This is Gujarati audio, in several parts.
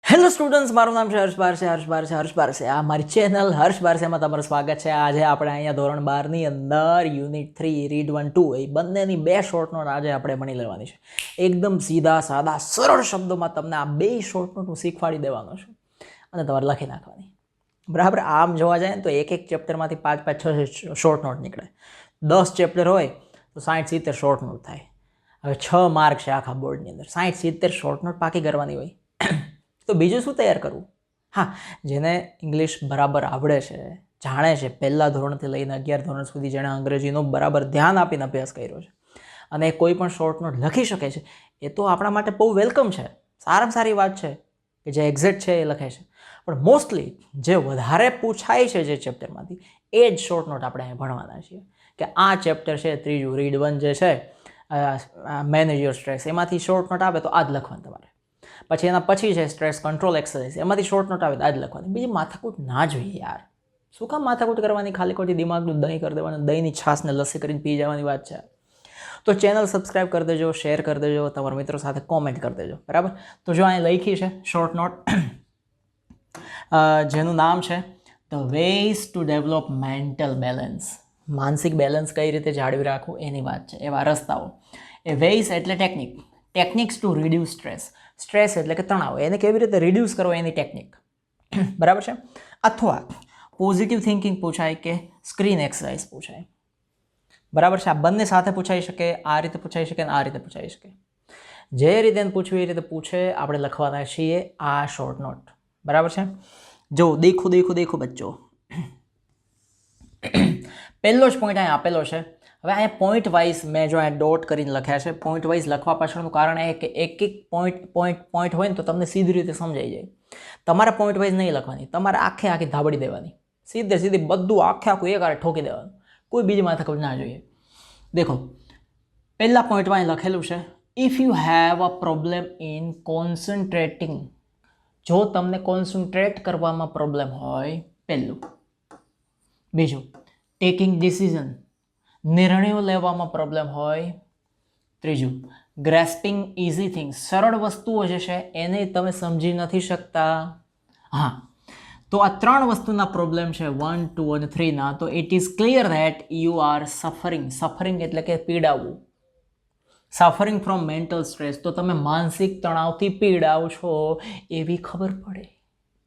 હેલો સ્ટુડન્ટ્સ, મારું નામ છે હર્ષ બારસે. આ મારી ચેનલ હર્ષ બારસેમાં તમારું સ્વાગત છે. આજે આપણે અહીંયા ધોરણ 12ની અંદર યુનિટ 3 રીડ 1 2 એ બંનેની બે શોર્ટ નોટ આજે આપણે ભણી લેવાની છે. એકદમ સીધા સાદા સરળ શબ્દોમાં તમને આ બે શોર્ટ નોટ હું શીખવાડી દેવાનો છું અને તમારે લખી નાખવાની. બરાબર? આમ જોવા જાય ને તો એક ચેપ્ટરમાંથી 5-5-6 શોર્ટ નોટ નીકળે. 10 ચેપ્ટર હોય તો 60-70 શોર્ટ નોટ થાય. હવે 6 માર્ક છે આખા બોર્ડની અંદર, 60-70 શોર્ટ નોટ પાકી કરવાની હોય. તો બીજું શું તૈયાર કરવું? હા, જેને ઇંગ્લિશ બરાબર આવડે છે, જાણે છે, પહેલા ધોરણથી લઈને 11 ધોરણ સુધી જેણે અંગ્રેજીનો બરાબર ધ્યાન આપીને અભ્યાસ કર્યો છે અને કોઈ પણ શોર્ટ નોટ લખી શકે છે, એ તો આપણા માટે બહુ વેલકમ છે. સારામાં સારી વાત છે કે જે એક્ઝેક્ટ છે એ લખે છે. પણ મોસ્ટલી જે વધારે પૂછાય છે જે ચેપ્ટરમાંથી એ જ શોર્ટ નોટ આપણે અહીં ભણવાના છીએ. કે આ ચેપ્ટર છે ત્રીજું રીડ 1 જે છે, મેનેજ યોર સ્ટ્રેસ, એમાંથી શોર્ટ નોટ આવે તો આ જ લખવાનું તમારે. પછી એના પછી છે સ્ટ્રેસ કંટ્રોલ એક્સરસાઇઝ, એમાંથી શોર્ટ નોટ આવે તો આ જ લખવાની. બીજી માથાકૂટ ના જોઈએ યાર. શું કામ માથાકૂટ કરવાની? ખાલી ખોટી દિમાગનું દહીં કરી દેવાનું, દહીંની છાશને લસ્સી કરીને પી જવાની વાત છે. તો ચેનલ સબસ્ક્રાઈબ કરી દેજો, શેર કરી દેજો, તમારા મિત્રો સાથે કોમેન્ટ કરી દેજો. બરાબર? તો જો અહીં લખી છે શોર્ટ નોટ, જેનું નામ છે the ways to develop mental balance. માનસિક બેલેન્સ કઈ રીતે જાળવી રાખવું એની વાત છે, એવા રસ્તાઓ. એ વેઝ એટલે technique, techniques to reduce stress. Stress એટલે કે તણાવ, એને કેવી રીતે રિડ્યુસ કરવો એની ટેકનિક. બરાબર છે? અથવા પોઝિટિવ થિંકિંગ પૂછાય કે સ્ક્રીન એક્સરસાઇઝ પૂછાય. બરાબર છે? આ બંને સાથે પૂછાઈ શકે, આ રીતે પૂછાઈ શકે અને આ રીતે પૂછાઈ શકે. જે રીતે પૂછવું એ રીતે પૂછે આપણે લખવાના છીએ આ શોર્ટ નોટ. બરાબર છે? જો દેખો દેખો દેખો બચ્ચો, પહેલો જ પોઈન્ટ અહીં આપેલો છે. હવે અહીંયા પોઈન્ટ વાઇઝ મેં જો અહીંયા ડોટ કરીને લખ્યા છે. પોઈન્ટ વાઇઝ લખવા પાછળનું કારણ એ કે એક પોઈન્ટ હોય ને તો તમને સીધી રીતે સમજાઈ જાય. તમારે પોઈન્ટ વાઇઝ નહીં લખવાની, તમારે આખી ધાબડી દેવાની, સીધી બધું આખું એક હારે ઠોકી દેવાનું. કોઈ બીજી માથાકૂટ ના જોઈએ. દેખો, પહેલા પોઈન્ટમાં અહીં લખેલું છે if you have a problem in concentrating. જો તમને કોન્સન્ટ્રેટ કરવામાં પ્રોબ્લેમ હોય, પહેલું. બીજું, ટેકિંગ ડિસિઝન, નિર્ણયો લેવામાં પ્રોબ્લેમ હોય. ત્રીજું, ગ્રેસ્પિંગ ઇઝી થિંગ્સ, સરળ વસ્તુઓ જે છે એને તમે સમજી નથી શકતા. હા, તો આ 3 વસ્તુના પ્રોબ્લેમ છે 1, 2 અને 3 ના. તો it is clear that you are suffering. Suffering એટલે કે પીડાવું. સફરિંગ ફ્રોમ મેન્ટલ સ્ટ્રેસ, તો તમે માનસિક તણાવથી પીડાવ છો એવી ખબર પડે.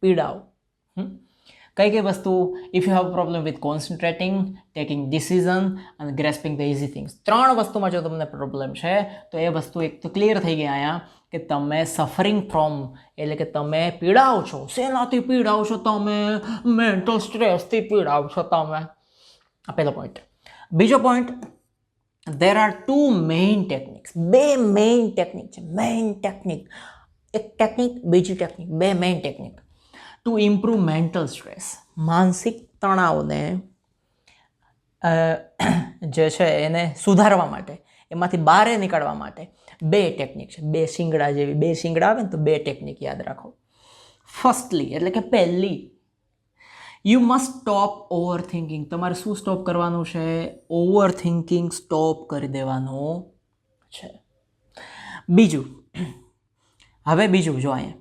પીડાવ. કઈ વસ્તુ? If you have problem with concentrating, taking decision અને ગ્રેસ્પિંગ ધ ઇઝી થિંગ્સ. 3 વસ્તુમાં જો તમને પ્રોબ્લેમ છે તો એ વસ્તુ એક તો ક્લિયર થઈ ગઈ અહીંયા કે તમે સફરિંગ ફ્રોમ એટલે કે તમે પીડાવ છો. શેનાથી પીડાવ છો તમે? મેન્ટલ સ્ટ્રેસથી પીડાવ છો તમે. આ પહેલો પોઈન્ટ. બીજો point, there are 2 main techniques. 2 main technique છે. મેઇન ટેકનિક, એક ટેકનિક, બીજી technique, 2 main technique to improve mental stress. માનસિક તણાવને જે છે એને સુધારવા માટે, એમાંથી બહાર નીકળવા માટે 2 ટેકનિક છે. 2 શિંગડા જેવી, 2 શિંગડા આવે ને તો 2 ટેકનિક યાદ રાખો. ફર્સ્ટલી એટલે કે પહેલી, you must stop over thinking. તમારે શું સ્ટોપ કરવાનું છે? ઓવર થિંકિંગ સ્ટોપ કરી દેવાનું છે. બીજું, હવે બીજું જો અહીંયા,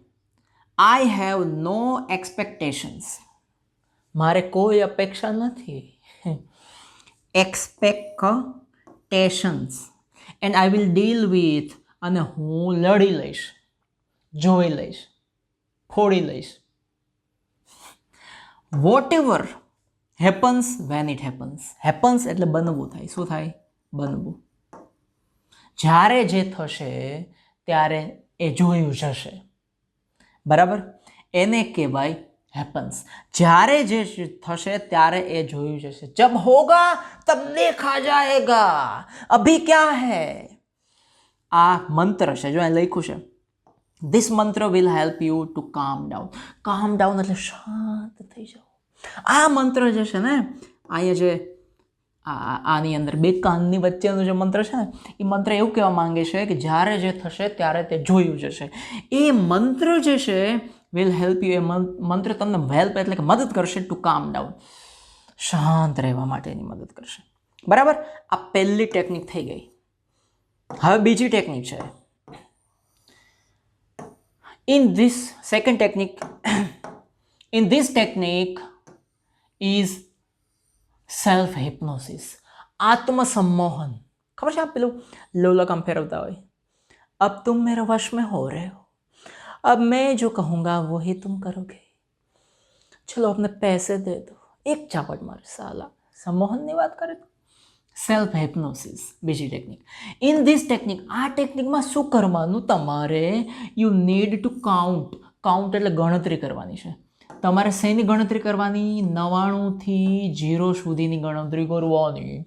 આઈ હેવ નો એક્સપેક્ટેશન્સ. મારે કોઈ અપેક્ષા નથી. Expectations and I will deal with, અને હું લડી લઈશ, જોઈ લઈશ, ફોડી લઈશ. Whatever happens when it happens. Happens એટલે બનવું થાય. શું થાય? બનવું. જ્યારે જે થશે ત્યારે એ જોયું જશે. બરાબર? એને કહેવાય હેપન્સ. જ્યારે જે થશે ત્યારે એ જોયું જશે. જબ હોગા તબ દેખા જાએગા, અભી ક્યા હૈ. આ મંત્ર છે, જો અહીં લખ્યું છે ધીસ મંત્ર વિલ હેલ્પ યુ ટુ કામ ડાઉન. કામ ડાઉન એટલે શાંત થઈ જાઓ. આ મંત્ર જે છે ને, અહીંયા જે આની અંદર 2 કાનની વચ્ચેનો જે મંત્ર છે ને, એ મંત્ર એવું કહેવા માંગે છે કે જ્યારે જે થશે ત્યારે તે જોયું જશે. એ મંત્ર જે છે વિલ હેલ્પ યુ, એ મંત્ર તમને હેલ્પ એટલે કે મદદ કરશે ટુ કામ ડાઉન, શાંત રહેવા માટેની મદદ કરશે. બરાબર? આ પહેલી ટેકનિક થઈ ગઈ. હવે બીજી ટેકનિક છે In this second technique, in this technique is self hypnosis, આત્મસમ્મોહન. ખબર છે આ પેલું લોલકમ ફેરવતા હોય, अब तुम मेरे वश में हो रहे हो, अब मैं जो कहूँगा वही तुम करोगे, चलो अपने पैसे दे दो, एक चापट मार साला. सम्मोहનની વાત કરે તો સેલ્ફ હિપ્નોસિસ બીજી ટેકનિક. ઇન ધીસ ટેકનિક, આ ટેકનિકમાં શું કરવાનું, તમારે you need to count. Count એટલે ગણતરી કરવાની છે. તમારે શેની ગણતરી કરવાની? 99 થી 0 સુધીની ગણતરી કરવાની.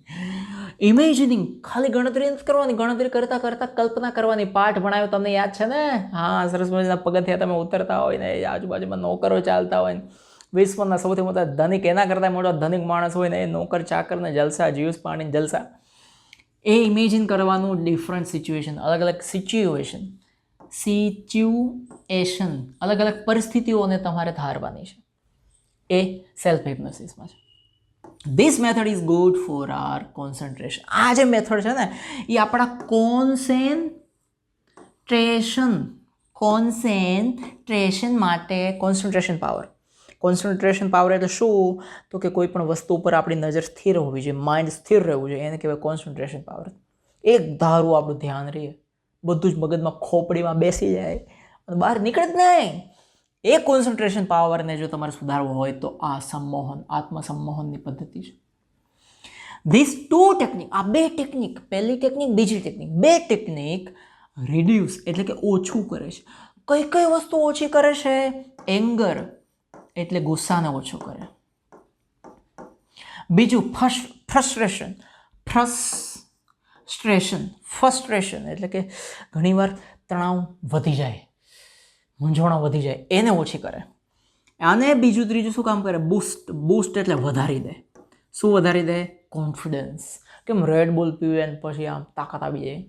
ઇમેજિનિંગ, ખાલી ગણતરી નથી કરવાની, ગણતરી કરતાં કરતાં કલ્પના કરવાની. પાઠ ભણાવ્યો તમને યાદ છે ને? હા, સરસ મજાના પગથિયા તમે ઉતરતા હોય ને, આજુબાજુમાં નોકરો ચાલતા હોય ને, વિશ્વના સૌથી મોટા ધનિક, એના કરતાં મોટો ધનિક માણસ હોય ને, એ નોકર ચાકરને જલસા, જ્યુસ પાણી જલસા. એ ઇમેજિન કરવાનું. ડિફરન્ટ સિચ્યુએશન, અલગ અલગ સિચ્યુએશન, અલગ અલગ પરિસ્થિતિઓને તમારે ધારવાની છે. એ સેલ્ફ હિપ્નોસિસમાં છે. This method is good for our concentration. આ જે મેથડ છે ને, એ આપણા કોન્સન્ટ્રેશન માટે, કોન્સન્ટ્રેશન પાવર એટલે શું? તો કે કોઈ પણ વસ્તુ ઉપર આપણી નજર સ્થિર હોવી જોઈએ, માઇન્ડ સ્થિર રહેવું જોઈએ, એને કહેવાય કોન્સન્ટ્રેશન પાવર. એક ધારું આપણું ધ્યાન રહે, બધું જ મગજમાં ખોપડીમાં બેસી જાય અને બહાર નીકળે જ નહીં. એ કોન્સન્ટ્રેશન પાવરને જો તમારે સુધારવો હોય તો આ સંમોહન, આત્મસંમોહનની પદ્ધતિ છે. ધીસ ટુ ટેકનિક, આ બે ટેકનિક, પહેલી ટેકનિક, બીજી ટેકનિક, બે ટેકનિક રિડ્યુસ એટલે કે ઓછું કરે છે. કઈ કઈ વસ્તુ ઓછી કરે છે? એંગર એટલે ગુસ્સાને ઓછો કરે. બીજું ફ્રસ્ટ્રેશન એટલે કે ઘણીવાર તણાવ વધી જાય, મૂંઝવણો વધી જાય, એને ઓછી કરે. અને બીજું ત્રીજું શું કામ કરે? બૂસ્ટ એટલે વધારી દે. શું વધારી દે? કોન્ફિડન્સ. કેમ રેડ બુલ પીવે ને પછી આમ તાકાત આવી જાય.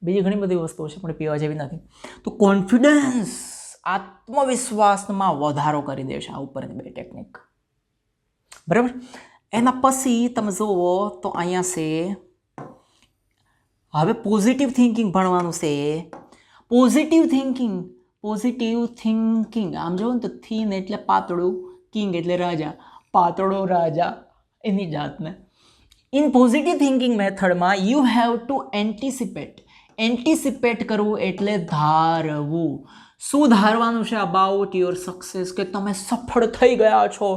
બીજી ઘણી બધી વસ્તુઓ છે પણ પીવા જેવી નથી. તો કોન્ફિડન્સ, આત્મવિશ્વાસમાં વધારો કરી દે છે આ ઉપરની બે ટેકનિક. બરાબર. એના પછી તમે જુઓ તો અહીંયા છે, હવે પોઝિટિવ થિંકિંગ ભણવાનું છે. પોઝિટિવ થિંકિંગ આમ જોવો ને તો થીન એટલે પાતળું, કિંગ એટલે રાજા, પાતળો રાજા એની જાતને. ઇન પોઝિટિવ થિંકિંગ મેથડમાં યુ હેવ ટુ એન્ટિસિપેટ કરવું એટલે ધારવું. શું ધારવાનું છે? અબાઉટ યોર સક્સેસ, કે તમે સફળ થઈ ગયા છો,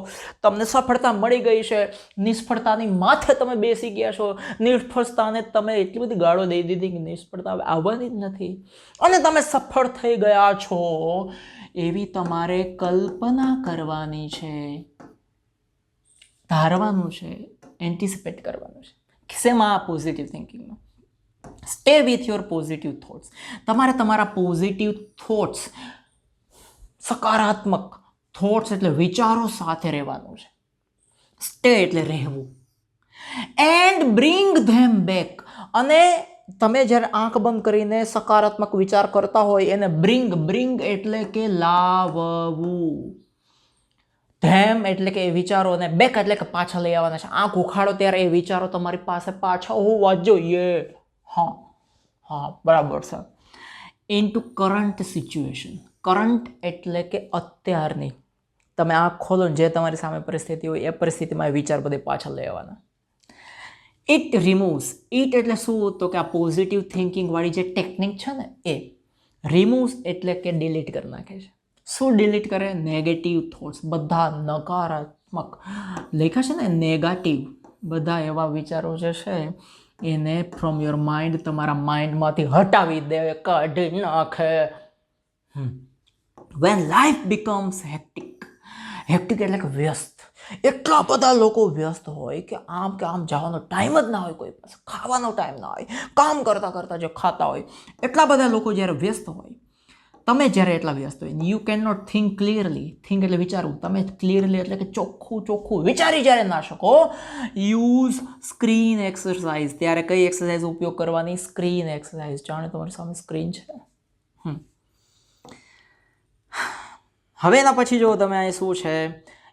તમને સફળતા મળી ગઈ છે, નિષ્ફળતાની માથે તમે બેસી ગયા છો, નિષ્ફળતાને તમે એટલી બધી ગાળો દઈ દીધી કે નિષ્ફળતા આવવાની જ નથી અને તમે સફળ થઈ ગયા છો, એવી તમારે કલ્પના કરવાની છે, ધારવાનું છે, એન્ટિસિપેટ કરવાનું છે. શેમાં? પોઝિટિવ થિંકિંગમાં. Stay with your positive thoughts. તમારે તમારા પોઝિટિવ થોટ્સ, સકારાત્મક થોટ્સ એટલે વિચારો સાથે રહેવાનું છે. સ્ટે એટલે રહેવું. And bring them back. અને તમે જ્યારે આંખ બંધ કરીને સકારાત્મક વિચાર કરતા હોય એને બ્રિંગ એટલે કે લાવવું. ધેમ એટલે કે એ વિચારોને, બેક એટલે કે પાછા લઈ આવવાના છે. આંખ ઉખાડો ત્યારે એ વિચારો તમારી પાસે પાછા હોવા જોઈએ. હા, બરાબર છે. Into current situation. કરંટ એટલે કે અત્યારની. તમે આંખ ખોલો ને જે તમારી સામે પરિસ્થિતિ હોય એ પરિસ્થિતિમાં એ વિચાર બધે પાછા લઈ આવવાના. ઇટ રિમૂવ્સ. ઇટ એટલે શું? તો કે આ પોઝિટિવ થિંકિંગ વાળી જે ટેકનિક છે ને એ રિમૂવ્સ એટલે કે ડિલીટ કરી નાખે છે. શું ડિલીટ કરે? નેગેટિવ થોટ્સ, બધા નકારાત્મક લખ્યા છે ને, નેગેટિવ બધા એવા વિચારો જે છે એને ફ્રોમ યોર માઇન્ડ, તમારા માઇન્ડમાંથી હટાવી દે, કાઢી નાખે. વેન લાઈફ બિકમ્સ હેક્ટિક એટલે કે વ્યસ્ત. એટલા બધા લોકો વ્યસ્ત હોય કે આમ જવાનો ટાઈમ જ ના હોય કોઈ પાસે, ખાવાનો ટાઈમ ના હોય, કામ કરતાં જે ખાતા હોય. એટલા બધા લોકો જ્યારે વ્યસ્ત હોય, તમે જ્યારે એટલા વ્યસ્ત હોય, you can not think clearly. Think એટલે વિચારવું. તમે ક્લિયરલી એટલે કે ચોખ્ખું વિચારી જ્યારે ના શકો, યુઝ સ્ક્રીન એક્સરસાઇઝ. ત્યારે કઈ એક્સરસાઇઝ ઉપયોગ કરવાની? Screen exercise. જાણે તમારી સામે સ્ક્રીન છે. હવે એના પછી જો તમે અહીં શું છે,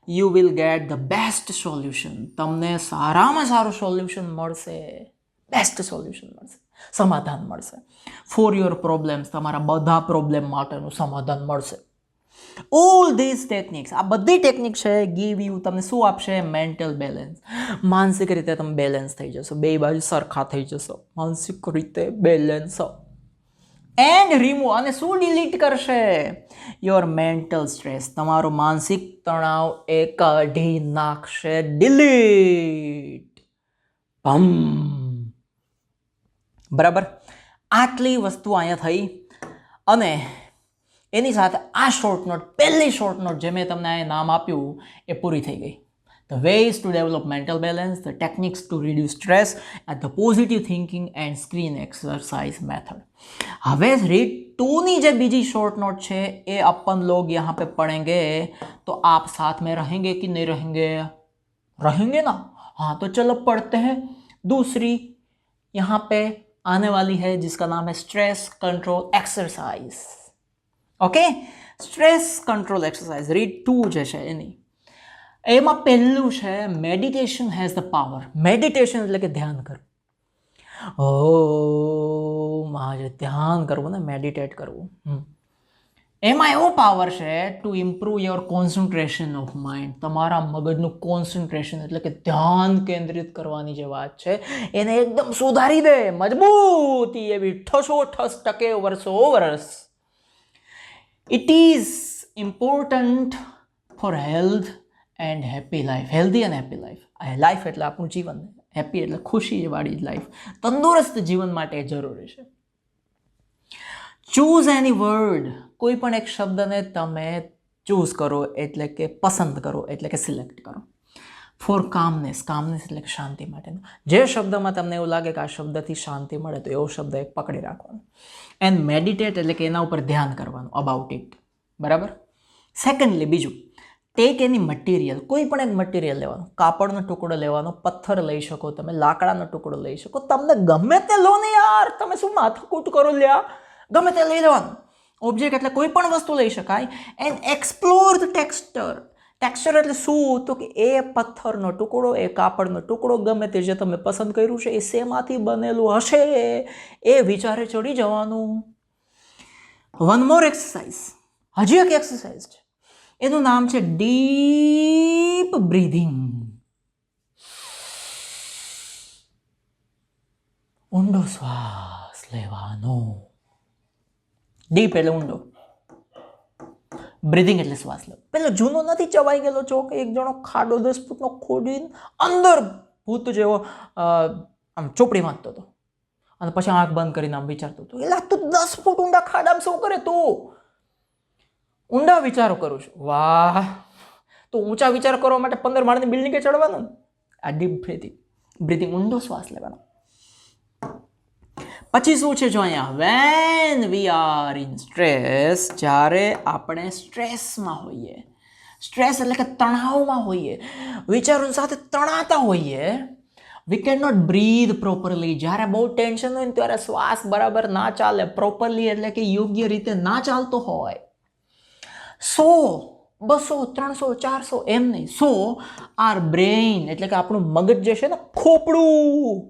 you will get the best solution. તમને સારામાં સારું સોલ્યુશન મળશે, બેસ્ટ સોલ્યુશન મળશે, સમાધાન મળશે. For your problems. તમારા બધા પ્રોબ્લેમ માટેનું સમાધાન મળશે. ઓલ ધીસ ટેકનિક્સ, આ બધી ટેકનિક છે ગીવ યુ તમને શું આપશે? Mental balance. માનસિક રીતે તમે બેલેન્સ થઈ જશો, બે બાજુ સરખા થઈ જશો, માનસિક રીતે બેલેન્સ. એન્ડ રિમૂવ, અને શું ડિલીટ કરશે? યોર મેન્ટલ સ્ટ્રેસ, તમારો માનસિક તણાવ એ કાઢી નાખશે. ડિલીટ. બરાબર, આટલી વસ્તુ અહીંયા થઈ અને એની સાથે આ શોર્ટ નોટ, પહેલી શોર્ટ નોટ જે મેં તમને અહીંયા નામ આપ્યું એ પૂરી થઈ ગઈ. The ways to develop mental balance, the techniques to reduce stress, and the positive thinking and screen exercise method. હવે રીड 2 ની જે બીજી शॉर्ट नोट છે એ अपन लोग यहाँ पे पढ़ेंगे, तो आप साथ में रहेंगे कि नहीं रहेंगे? रहेंगे ना? हाँ, तो चलो पढ़ते हैं. दूसरी यहाँ पे आने वाली है जिसका नाम है stress control exercise. Okay, stress control exercise read 2 જે છે એની, એમાં પહેલું છે meditation has the power. Meditation એટલે કે ધ્યાન કરવું. આજે ધ્યાન કરવું ને, મેડિટેટ કરવું. એમાં એવો પાવર છે to improve your concentration of mind. તમારા મગજનું કોન્સન્ટ્રેશન એટલે કે ધ્યાન કેન્દ્રિત કરવાની જે વાત છે એને એકદમ સુધારી દે, મજબૂતી એવી ઠસોઠસ ટકે વર્ષો વર્ષ. It is important for health and happy life. Healthy and happy life. Life એટલે આપણું જીવન, હેપી એટલે ખુશીવાળી લાઈફ, તંદુરસ્ત જીવન માટે જરૂરી છે. ચૂઝ એની વર્ડ, કોઈ પણ એક શબ્દને તમે ચૂઝ કરો એટલે કે પસંદ કરો એટલે કે સિલેક્ટ કરો. ફોર કામનેસ, કામનેસ એટલે કે શાંતિ માટેનું. જે શબ્દમાં તમને એવું લાગે કે આ શબ્દથી શાંતિ મળે તો એવો શબ્દ એક પકડી રાખવાનો. એન્ડ મેડિટેટ એટલે કે એના ઉપર ધ્યાન કરવાનું, અબાઉટ ઇટ. બરાબર. સેકન્ડલી બીજું, ટેક એની મટીરિયલ, કોઈ પણ એક મટીરિયલ લેવાનું. કાપડનો ટુકડો લેવાનો, પથ્થર લઈ શકો તમે, લાકડાનો ટુકડો લઈ શકો, તમને ગમે તે લો ને યાર, તમે શું માથાકૂટ કરો લ્યા, ગમે તે લઈ લેવાનું. ઓબ્જેક્ટ એટલે કોઈ પણ વસ્તુ લઈ શકાય. And explore the texture. Texture એટલે શું? તો કે એ પથ્થરનો ટુકડો, એ કાપડનો ટુકડો, ગમે તે જે તમે પસંદ કર્યું છે એ શેમાંથી બનેલું હશે એ વિચારે ચડી જવાનું. વન મોર એક્સરસાઇઝ, હજી એક એક્સરસાઇઝ છે, એનું નામ છે ડીપ બ્રીધિંગ. ઊંડો શ્વાસ લેવાનો. ડીપ એટલે ઊંડો, બ્રીધિંગ એટલે શ્વાસ લેવો. પેલો જૂનો નથી ચવાઈ ગયેલો ચોક, એક જણો ખાડો 10 ફૂટનો ખોડીને અંદર ભૂત જેવો આમ ચોપડી વાંચતો હતો અને પછી આંખ બંધ કરીને આમ વિચારતો હતો, એટલે તું 10 ફૂટ ઊંડા ખાડામાં શું કરે તું? ઊંડા વિચારો કરું છું. વાહ, તો ઊંચા વિચાર કરવા માટે 15 માળની બિલ્ડિંગે ચડવાનું. આ ડીપ બ્રીથિંગ, બ્રીથિંગ, ઊંડો શ્વાસ લેવાનો. પછી શું છે જો અહીંયા, when we are in stress, જ્યારે આપણે સ્ટ્રેસમાં હોઈએ, સ્ટ્રેસ એટલે કે તણાવમાં હોઈએ, વિચારો સાથે તણાતા હોઈએ, we can not breathe properly. જ્યારે બહુ ટેન્શન હોય ને ત્યારે શ્વાસ બરાબર ના ચાલે, પ્રોપરલી એટલે કે યોગ્ય રીતે ના ચાલતો હોય. 100, 200, 300, 400 એમ નહીં, 100 આર બ્રેઇન એટલે કે આપણું મગજ જે છે ને, ખોપડું,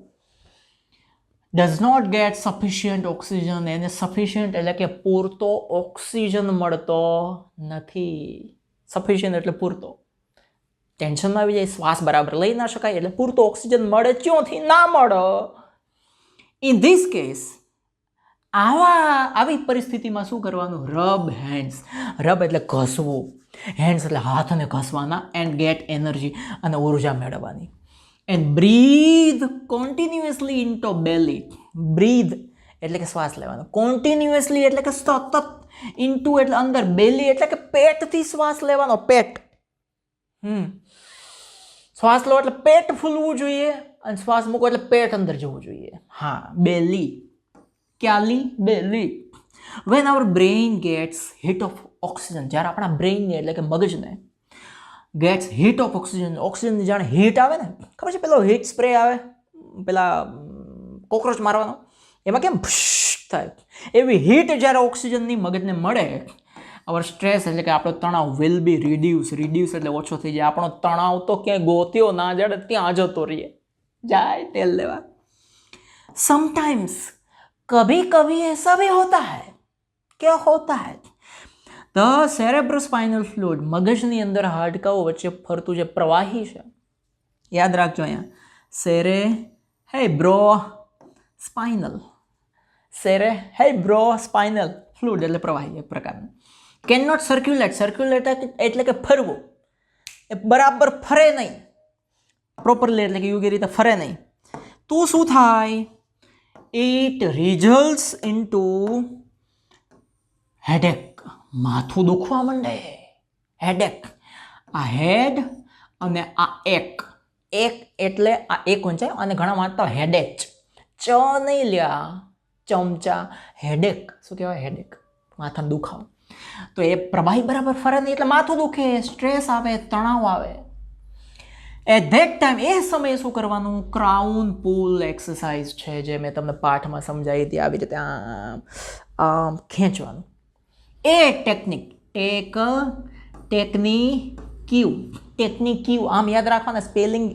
does not get sufficient oxygen. એને સફિશિયન્ટ એટલે કે પૂરતો ઓક્સિજન મળતો નથી. સફિશિયન્ટ એટલે પૂરતો. ટેન્શનમાં આવી જાય, શ્વાસ બરાબર લઈ ના શકાય, એટલે પૂરતો ઓક્સિજન મળે ક્યોંથી? ના મળે. ઇન ધીસ કેસ, આવી પરિસ્થિતિમાં શું કરવાનું? Rub hands. રબ એટલે ઘસવું, હેન્ડ્સ એટલે હાથને ઘસવાના, એન્ડ ગેટ એનર્જી અને ઉર્જા મેળવવાની. And breathe continuously into belly. Breathe એટલે કે શ્વાસ લેવાનો, કોન્ટિન્યુઅસલી એટલે કે સતત, ઇન્ટુ એટલે અંદર, બેલી એટલે કે પેટથી શ્વાસ લેવાનો, પેટ. શ્વાસ લો એટલે પેટ ફૂલવું જોઈએ અને શ્વાસ મૂકો એટલે પેટ અંદર જવું જોઈએ. હા, બેલી. ક્યાલી? Belly. When our brain gets hit of oxygen, જ્યારે આપણા બ્રેઇનને એટલે કે મગજને ગેટ્સ હીટ ઓફ ઓક્સિજન, ઓક્સિજનની જાણે હીટ આવે ને, ખબર છે પેલો હીટ સ્પ્રે આવે પેલા કોકરોચ મારવાનો, એમાં કેમ થાય, એવી હીટ જ્યારે ઓક્સિજનની મગજને મળે, અવર સ્ટ્રેસ એટલે કે આપણો તણાવ વિલ બી રિડ્યુસ. રિડ્યુસ એટલે ઓછો થઈ જાય. આપણો તણાવ તો ક્યાંય ગોત્યો ના જડે, ત્યાં જતો રહીએ, જાય તેલ લેવા. समटाइम्स, कभी कभी ऐसा भी होता है. क्या होता है? ધ સેરેબ્રોસ્પાઇનલ ફ્લુઇડ, મગજની અંદર હાડકાઓ વચ્ચે ફરતું જે પ્રવાહી છે, યાદ રાખજો અહીંયા સેરેબ્રોસ્પાઇનલ ફ્લુઇડ એટલે પ્રવાહી એક પ્રકારનું. કેન નોટ સર્ક્યુલેટ એટલે કે ફરવું, એ બરાબર ફરે નહીં પ્રોપરલી, એટલે કે યોગ્ય રીતે ફરે નહીં. તો શું થાય? ઇટ રિઝલ્ટ્સ ઇન્ટુ હેડેક, માથું દુખવા માંડે. હેડેક, આ હેડ અને આ એક એટલે આ એક ઊંચાઈ અને ઘણા વાંચતા હેડેક, ચ નહીં લ્યા, ચમચા, હેડેક. શું કહેવાય? હેડેક, માથાનો દુખાવો. તો એ પ્રવાહી બરાબર ફરે નહીં એટલે માથું દુખે, સ્ટ્રેસ આવે, તણાવ આવે. એટ ધેટ ટાઈમ, એ સમયે શું કરવાનું? ક્રાઉન પુલ એક્સરસાઇઝ છે, જે મેં તમને પાઠમાં સમજાવી હતી, આવી રીતે આમ ખેંચવાનું. એ ટેકનિક્યુ આમ યાદ રાખવાના. સ્પેલિંગ,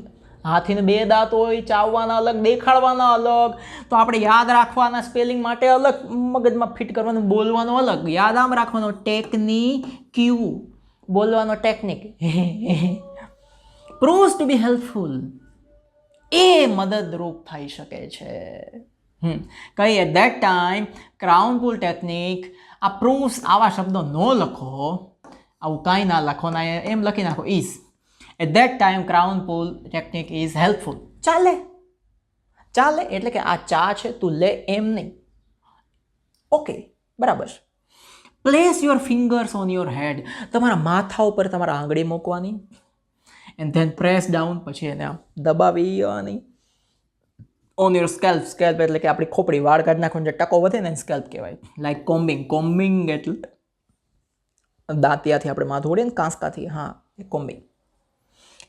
હાથીને 2 દાંત હોય, ચાવવાના અલગ, દેખાડવાના અલગ. તો આપણે યાદ રાખવાના સ્પેલિંગ માટે અલગ, મગજમાં ફિટ કરવાનું, બોલવાનું અલગ. યાદ આમ રાખવાનો ટેકનિક્યુ, બોલવાનો technique. Proves to be helpful, એ મદદરૂપ થઈ શકે છે. કઈ? At that time crown pull technique. આ પ્રૂવ્સ, આવા શબ્દો ન લખો, આવું કાંઈ ના લખો, ના એમ લખી નાખો is. At that time crown pull technique is helpful. ચાલે એટલે કે આ ચા છે, તું લે એમ નહીં. ઓકે, બરાબર છે. Place your fingers on your head, તમારા માથા ઉપર તમારા આંગળી મૂકવાની. એન્ડ ધેન પ્રેસ ડાઉન, પછી એને દબાવી ઓન યોર સ્કેલ્પ. સ્કેલ્પ એટલે કે આપણી ખોપડી, વાળ કાઢી નાખવાનો જે ટકો વધે ને સ્કેલ્પ કહેવાય. લાઈક કોમ્બિંગ એટલે દાંતિયાથી આપણે માથું ઓળીએ ને, કાંસકાથી, હા, એ કોમ્બિંગ.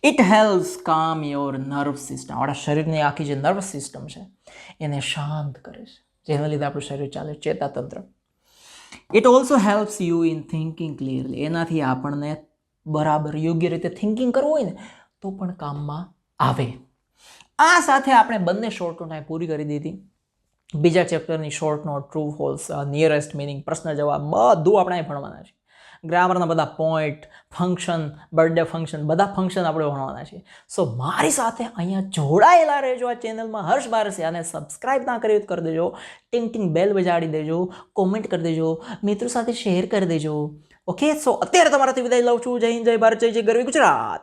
ઇટ હેલ્પ્સ કામ યોર નર્વ સિસ્ટમ, આપણા શરીરની આખી જે નર્વ સિસ્ટમ છે એને શાંત કરે છે, જેના લીધે આપણું શરીર ચાલે, ચેતાતંત્ર. It also helps you in thinking clearly, એનાથી આપણને બરાબર યોગ્ય રીતે થિંકિંગ કરવું હોય ને તો પણ કામમાં આવે. આ સાથે આપણે બંને શોર્ટ નોટ પૂરી કરી દીધી. બીજા ચેપ્ટરની short note, true false, nearest meaning, પ્રશ્ન જવાબ, બધું આપણે ભણવાના છે. ગ્રામરના બધા પોઈન્ટ, ફંક્શન, બર્થડે ફંક્શન, બધા ફંક્શન આપણે ભણવાના છે. સો મારી સાથે અહીંયા જોડાયેલા રહેજો આ ચેનલમાં. હર્ષ બારસિયા, અને સબસ્ક્રાઇબ ના કરી કરી દેજો, ટિંગ બેલ બજાડી દેજો, કોમેન્ટ કરી દેજો, મિત્રો સાથે શેર કરી દેજો. ઓકે, સો અત્યારે તમારાથી વિદાય લઉં છું. જય હિન્દ, જય ભારત, જય ગરવી ગુજરાત.